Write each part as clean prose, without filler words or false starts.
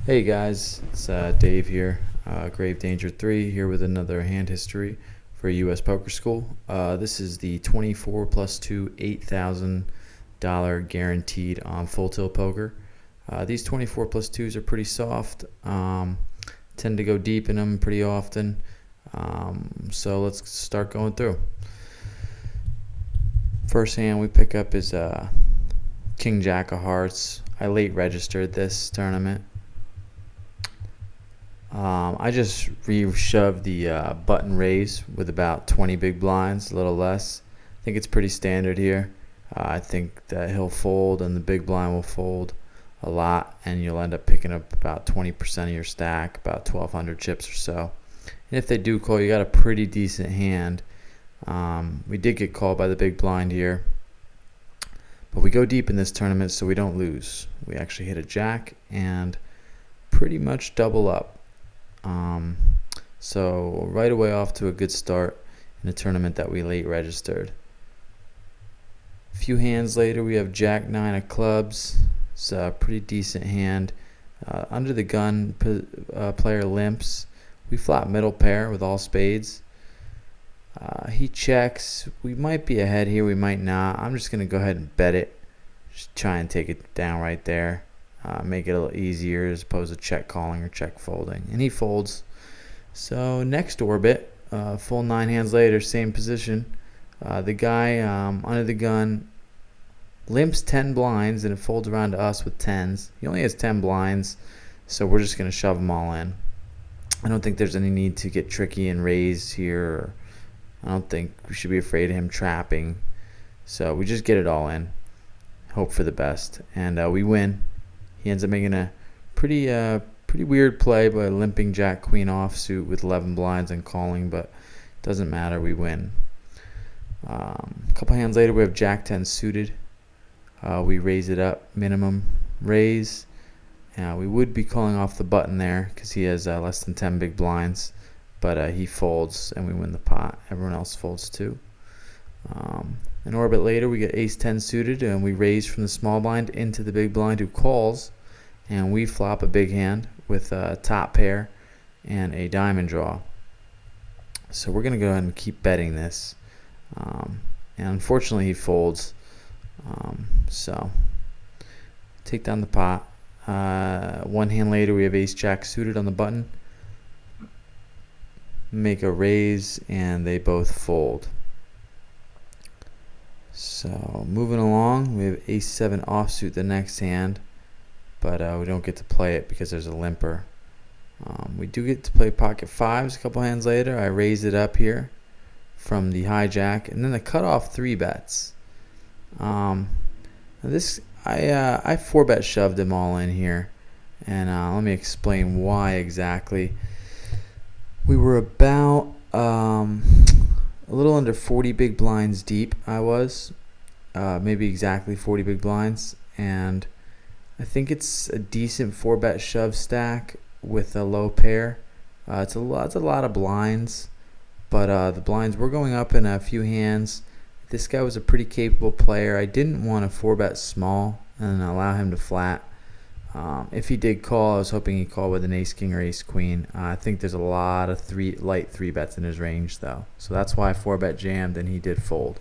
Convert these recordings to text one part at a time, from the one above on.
Hey guys, it's Dave here, Grave Danger 3, here with another hand history for US Poker School. This is the 24 plus 2, $8,000 guaranteed on full tilt poker. These 24 plus 2s are pretty soft, tend to go deep in them pretty often, so let's start going through. First hand we pick up is King Jack of Hearts. I late registered this tournament. I just re-shoved the button raise with about 20 big blinds, a little less. I think it's pretty standard here. I think that he'll fold and the big blind will fold a lot, and you'll end up picking up about 20% of your stack, about 1,200 chips or so. And if they do call, you got a pretty decent hand. We did get called by the big blind here, but we go deep in this tournament so we don't lose. We actually hit a jack and pretty much double up. So right away off to a good start in a tournament that we late registered. A few hands later we have Jack 9 of clubs. It's a pretty decent hand. Under the gun, player limps. We flop middle pair with all spades. He checks. We might be ahead here, we might not. I'm just going to go ahead and bet it. Just try and take it down right there. Make it a little easier as opposed to check calling or check folding. And he folds. So next orbit, full 9 hands later, same position. The guy under the gun limps 10 blinds and it folds around to us with 10s. He only has 10 blinds, so we're just going to shove them all in. I don't think there's any need to get tricky and raise here. I don't think we should be afraid of him trapping. So we just get it all in. Hope for the best. And we win. He ends up making a pretty weird play by limping Jack Queen offsuit with 11 blinds and calling, but doesn't matter, we win. A couple hands later we have Jack 10 suited. We raise it up, minimum raise. We would be calling off the button there because he has less than 10 big blinds, but he folds and we win the pot. Everyone else folds too. An orbit later we get ace 10 suited and we raise from the small blind into the big blind who calls, and we flop a big hand with a top pair and a diamond draw. So we're going to go ahead and keep betting this, and unfortunately he folds, so take down the pot. One hand later we have ace jack suited on the button, make a raise, and they both fold. So moving along, we have ace 7 offsuit the next hand, but we don't get to play it because there's a limper. We do get to play pocket 5s a couple hands later. I raise it up here from the hijack, and then the cutoff 3 bets. This I 4-bet shoved them all in here, and let me explain why exactly. We were about a little under 40 big blinds deep. I was maybe exactly 40 big blinds, and I think it's a decent 4-bet shove stack with a low pair. It's a lot of blinds, but the blinds were going up in a few hands. This guy was a pretty capable player. I didn't want to 4-bet small and allow him to flat. If he did call, I was hoping he'd call with an ace king or ace queen. I think there's a lot of light 3-bets in his range though, so that's why I 4-bet jammed and he did fold.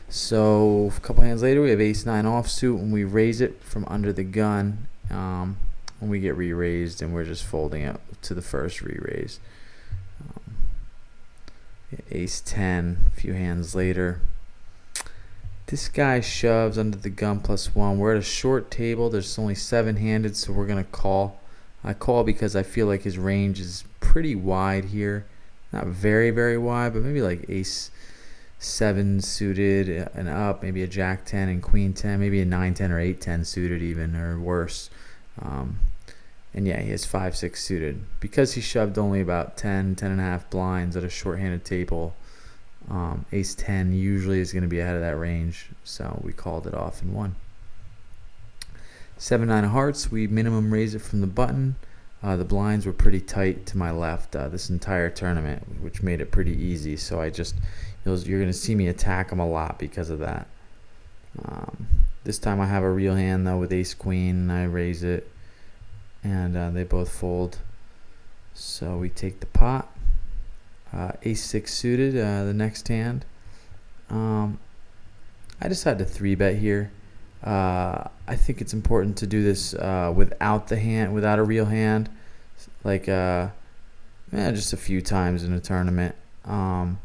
So a couple hands later we have ace 9 offsuit and we raise it from under the gun, and we get re-raised and we're just folding up to the first re-raise. Ace 10 a few hands later. This guy shoves under the gun +1. We're at a short table. There's only 7-handed, so we're going to call. I call because I feel like his range is pretty wide here. Not very, very wide, but maybe like ace 7 suited and up, maybe a jack 10 and queen 10, maybe a 9-10 or 8-10 suited even, or worse. And yeah, he has 5-6 suited. Because he shoved only about 10.5 blinds at a short-handed table, ace 10 usually is going to be ahead of that range, so we called it off and won. 7-9 of hearts, we minimum raise it from the button. The blinds were pretty tight to my left this entire tournament, which made it pretty easy, so you're going to see me attack them a lot because of that. This time I have a real hand though with ace queen, and I raise it. and they both fold. So we take the pot. Ace-6 suited, the next hand. I decided to 3-bet here. I think it's important to do this without a real hand, like just a few times in a tournament. And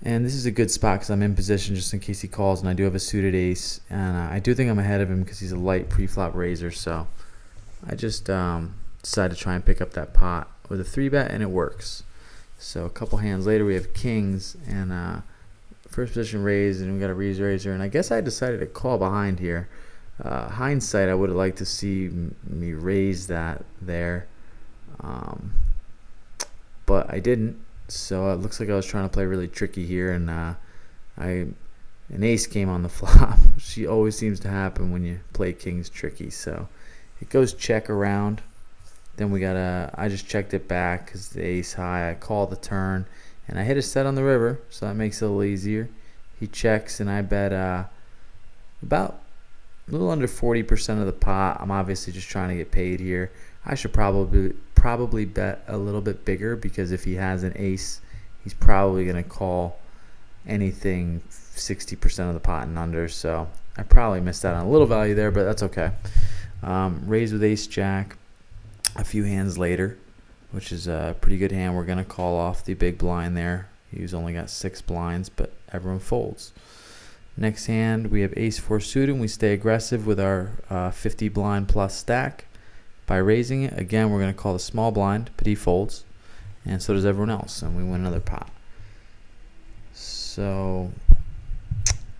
this is a good spot because I'm in position just in case he calls, and I do have a suited ace, and I do think I'm ahead of him because he's a light pre-flop raiser. So I just decided to try and pick up that pot with a 3-bet, and it works. So a couple hands later, we have kings, and first position raise, and we got a raiser, and I guess I decided to call behind here. Hindsight, I would have liked to see me raise that there, but I didn't. So it looks like I was trying to play really tricky here, and an ace came on the flop. She always seems to happen when you play kings tricky. So it goes check around. Then I just checked it back because the ace high. I call the turn, and I hit a set on the river, so that makes it a little easier. He checks, and I bet about a little under 40% of the pot. I'm obviously just trying to get paid here. I should probably bet a little bit bigger because if he has an ace, he's probably going to call anything 60% of the pot and under. So I probably missed out on a little value there, but that's okay. Raise with ace-jack a few hands later, which is a pretty good hand. We're going to call off the big blind there. He's only got 6 blinds, but everyone folds. Next hand, we have ace-4 suited, and we stay aggressive with our 50 blind plus stack. By raising it, again, we're going to call the small blind, but he folds, and so does everyone else, and we win another pot. So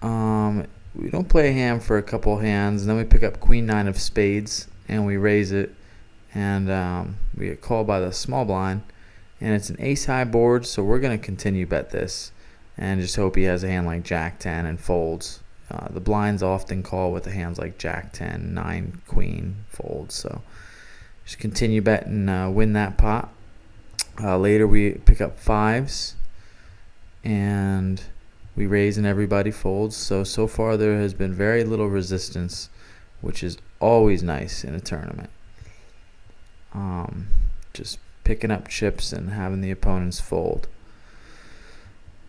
we don't play a hand for a couple hands, and then we pick up queen-9 of spades, and we raise it, and we get called by the small blind, and it's an ace-high board, so we're going to continue bet this and just hope he has a hand like jack-10 and folds. The blinds often call with the hands like jack-10, 9, queen, folds, so just continue betting, win that pot. Later we pick up 5s, and we raise and everybody folds. So far there has been very little resistance, which is always nice in a tournament. Just picking up chips and having the opponents fold.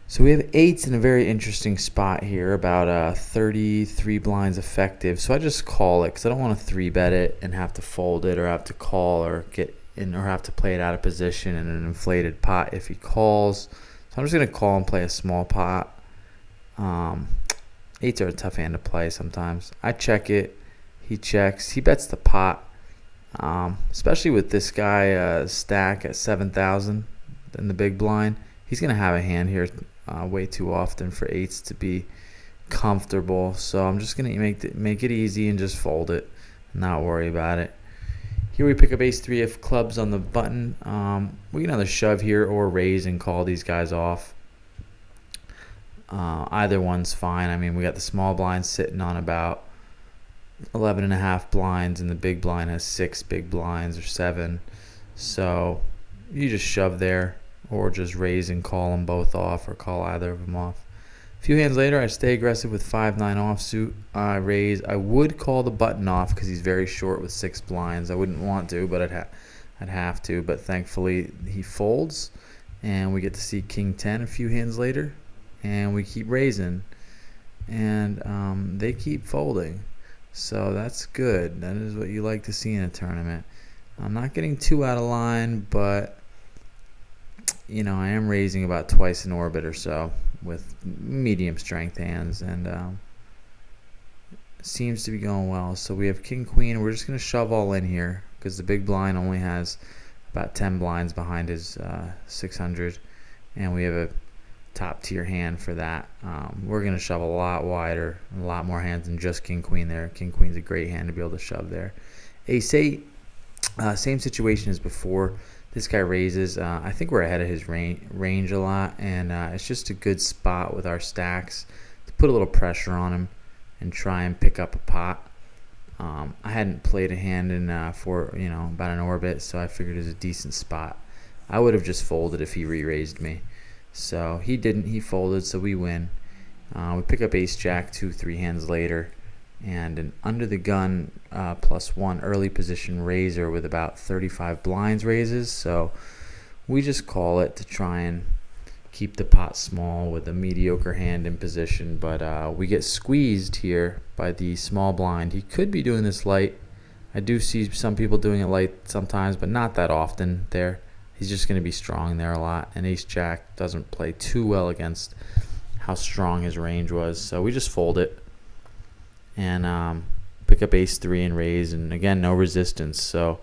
So we have 8s in a very interesting spot here, about 33 blinds effective. So I just call it because I don't want to 3-bet it and have to fold it, or have to call, or have to play it out of position in an inflated pot if he calls. So I'm just going to call and play a small pot. 8s are a tough hand to play sometimes. I check it. He checks. He bets the pot, especially with this guy stack at 7,000 in the big blind. He's going to have a hand here way too often for 8s to be comfortable. So I'm just going to make it easy and just fold it, not worry about it. Here we pick up ace-3 of clubs on the button. We can either shove here or raise and call these guys off. Either one's fine. I mean, we got the small blind sitting on about 11.5 blinds, and the big blind has 6 big blinds or 7. So you just shove there, or just raise and call them both off, or call either of them off. A few hands later, I stay aggressive with 5-9 offsuit. I raise. I would call the button off because he's very short with 6 blinds. I wouldn't want to, but I'd have to. But thankfully, he folds, and we get to see king 10 a few hands later, and we keep raising, and they keep folding. So that's good. That is what you like to see in a tournament. I'm not getting too out of line, but I am raising about twice in orbit or so with medium strength hands, and it seems to be going well. So we have king queen. We're just going to shove all in here because the big blind only has about 10 blinds behind his 600, and we have a top tier hand for that. We're going to shove a lot wider, a lot more hands than just king queen there. King queen's a great hand to be able to shove there. Ace-8, same situation as before. This guy raises. I think we're ahead of his range a lot, and it's just a good spot with our stacks to put a little pressure on him and try and pick up a pot. I hadn't played a hand in for about an orbit, so I figured it was a decent spot. I would have just folded if he re-raised me. So he didn't. He folded, so we win. We pick up ace-jack 2-3 hands later, and an under the gun +1 early position raiser with about 35 blinds raises. So we just call it to try and keep the pot small with a mediocre hand in position, but we get squeezed here by the small blind. He could be doing this light. I do see some people doing it light sometimes, but not that often there. He's just going to be strong there a lot, and ace-jack doesn't play too well against how strong his range was. So we just fold it and pick up ace-3 and raise, and again, no resistance. So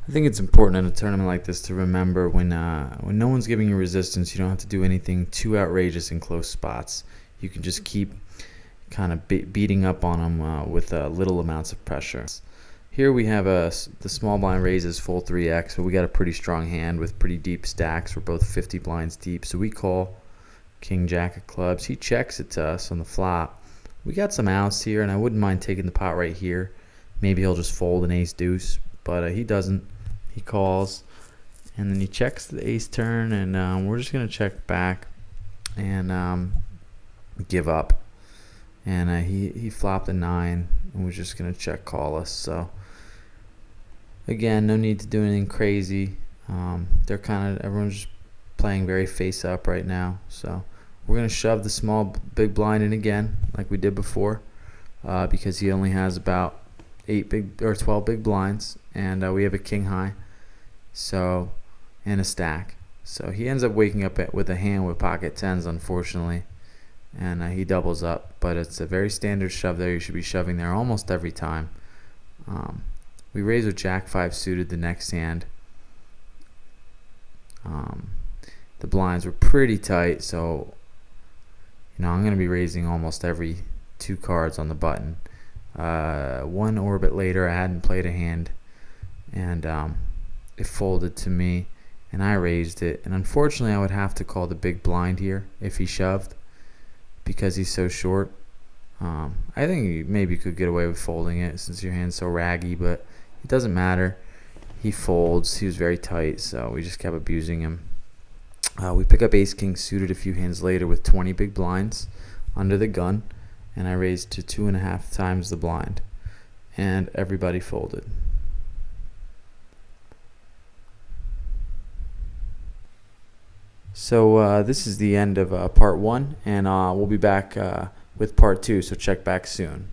I think it's important in a tournament like this to remember when no one's giving you resistance, you don't have to do anything too outrageous in close spots. You can just keep kind of beating up on them with little amounts of pressure. Here we have the small blind raises full 3x, but we got a pretty strong hand with pretty deep stacks. We're both 50 blinds deep, so we call king jack of clubs. He checks it to us on the flop. We got some outs here, and I wouldn't mind taking the pot right here. Maybe he'll just fold an ace deuce, but he doesn't. He calls, and then he checks the ace turn, and we're just going to check back and give up. And he flopped a 9, and we're just going to check call us. So again, no need to do anything crazy. Everyone's just playing very face up right now. So we're going to shove the small big blind in again, like we did before, because he only has about 12 big blinds, and we have a king high, so, and a stack. So he ends up waking up with a hand with pocket tens, unfortunately, and he doubles up. But it's a very standard shove there. You should be shoving there almost every time. We raise with jack 5 suited the next hand. The blinds were pretty tight, so I'm going to be raising almost every 2 cards on the button. One orbit later, I hadn't played a hand, and it folded to me, and I raised it. And unfortunately, I would have to call the big blind here if he shoved, because he's so short. I think you maybe could get away with folding it since your hand's so raggy, but it doesn't matter. He folds. He was very tight, so we just kept abusing him. We pick up ace-king suited a few hands later with 20 big blinds under the gun, and I raised to 2.5 times the blind, and everybody folded. So this is the end of part 1, and we'll be back with part 2, so check back soon.